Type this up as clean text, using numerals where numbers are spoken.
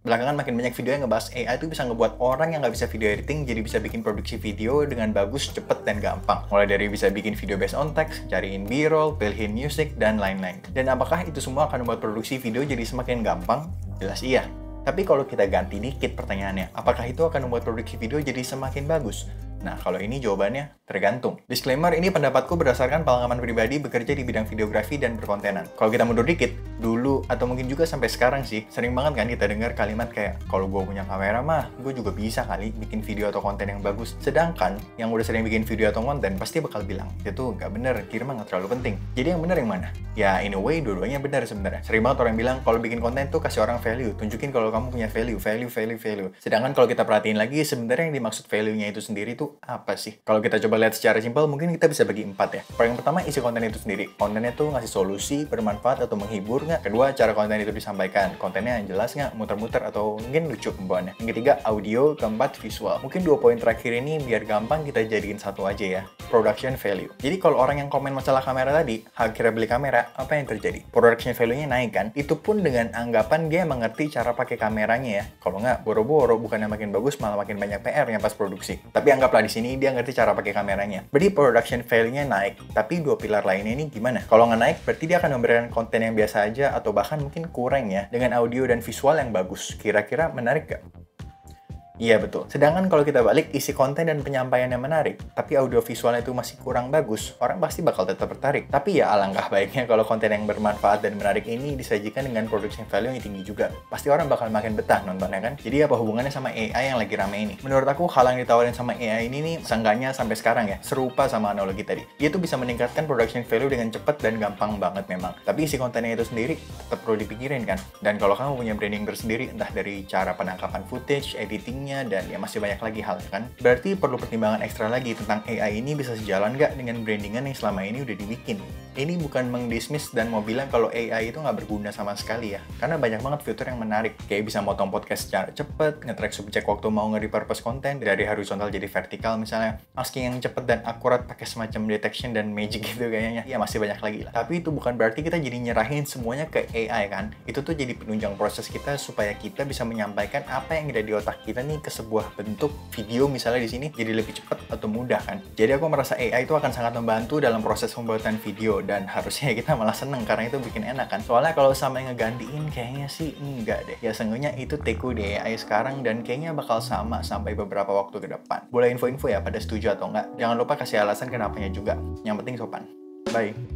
Belakangan makin banyak video yang ngebahas AI itu bisa ngebuat orang yang nggak bisa video editing jadi bisa bikin produksi video dengan bagus, cepet, dan gampang. Mulai dari bisa bikin video based on text, cariin B-roll, pilihin music, dan lain-lain. Dan apakah itu semua akan membuat produksi video jadi semakin gampang? Jelas iya. Tapi kalau kita ganti dikit pertanyaannya, apakah itu akan membuat produksi video jadi semakin bagus? Nah, kalau ini jawabannya tergantung. Disclaimer, ini pendapatku berdasarkan pengalaman pribadi bekerja di bidang videografi dan berkontenan. Kalau kita mundur dikit, dulu atau mungkin juga sampai sekarang sih, sering banget kan kita dengar kalimat kayak, kalau gue punya kamera mah, gue juga bisa kali bikin video atau konten yang bagus. Sedangkan, yang udah sering bikin video atau konten pasti bakal bilang, itu nggak bener, kira mah nggak terlalu penting. Jadi yang bener yang mana? Ya, in a way, dua-duanya bener sebenarnya. Sering banget orang bilang, kalau bikin konten tuh kasih orang value, tunjukin kalau kamu punya value. Sedangkan kalau kita perhatiin lagi, sebenarnya yang dimaksud value-nya itu sendiri tuh apa sih? Kalau kita coba lihat secara simpel, mungkin kita bisa bagi 4 ya. Yang pertama, isi konten itu sendiri. Kontennya tuh ngasih solusi, bermanfaat, atau menghibur nggak? Kedua, cara konten itu disampaikan. Kontennya yang jelas nggak? Muter-muter, atau mungkin lucu pembawaannya. Yang ketiga, audio. Keempat, visual. Mungkin 2 poin terakhir ini biar gampang kita jadiin satu aja ya. Production value. Jadi kalau orang yang komen masalah kamera tadi, akhirnya beli kamera, apa yang terjadi? Production value-nya naik kan? Itu pun dengan anggapan dia mengerti cara pakai kameranya ya. Kalau nggak, boro-boro, bukannya makin bagus, malah makin banyak PR yang pas produksi. Tapi anggaplah di sini dia ngerti cara pakai kameranya. Berarti production value-nya naik. Tapi 2 pilar lainnya ini gimana? Kalau nggak naik, berarti dia akan memberikan konten yang biasa aja atau bahkan mungkin kurang ya, dengan audio dan visual yang bagus. Kira-kira menarik nggak? Iya betul. Sedangkan kalau kita balik, isi konten dan penyampaian yang menarik, tapi audio visualnya itu masih kurang bagus, orang pasti bakal tetap tertarik. Tapi ya alangkah baiknya kalau konten yang bermanfaat dan menarik ini disajikan dengan production value yang tinggi juga. Pasti orang bakal makin betah nontonnya kan? Jadi apa hubungannya sama AI yang lagi rame ini? Menurut aku hal yang ditawarin sama AI ini nih, seenggaknya sampai sekarang ya, serupa sama analogi tadi. Dia tuh bisa meningkatkan production value dengan cepat dan gampang banget memang. Tapi isi kontennya itu sendiri tetap perlu dipikirin kan? Dan kalau kamu punya branding tersendiri, entah dari cara penangkapan footage, editing, dan ya masih banyak lagi hal kan. Berarti perlu pertimbangan ekstra lagi tentang AI ini bisa sejalan nggak dengan brandingan yang selama ini udah dibikin. Ini bukan mengdismiss dan mau bilang kalau AI itu nggak berguna sama sekali ya. Karena banyak banget fitur yang menarik. Kayak bisa motong podcast secara cepet, nge-track subjek waktu mau nge-repurpose konten dari horizontal jadi vertikal misalnya. Masking yang cepet dan akurat pakai semacam detection dan magic gitu kayaknya. Ya masih banyak lagi lah. Tapi itu bukan berarti kita jadi nyerahin semuanya ke AI kan. Itu tuh jadi penunjang proses kita supaya kita bisa menyampaikan apa yang ada di otak kita nih ke sebuah bentuk video misalnya di sini jadi lebih cepat atau mudah kan. Jadi aku merasa AI itu akan sangat membantu dalam proses pembuatan video dan harusnya kita malah seneng karena itu bikin enak kan. Soalnya kalau sampai ngegantiin kayaknya sih enggak deh. Ya seenggaknya itu teku di AI sekarang dan kayaknya bakal sama sampai beberapa waktu ke depan. Boleh info-info ya pada setuju atau enggak. Jangan lupa kasih alasan kenapanya juga. Yang penting sopan. Bye.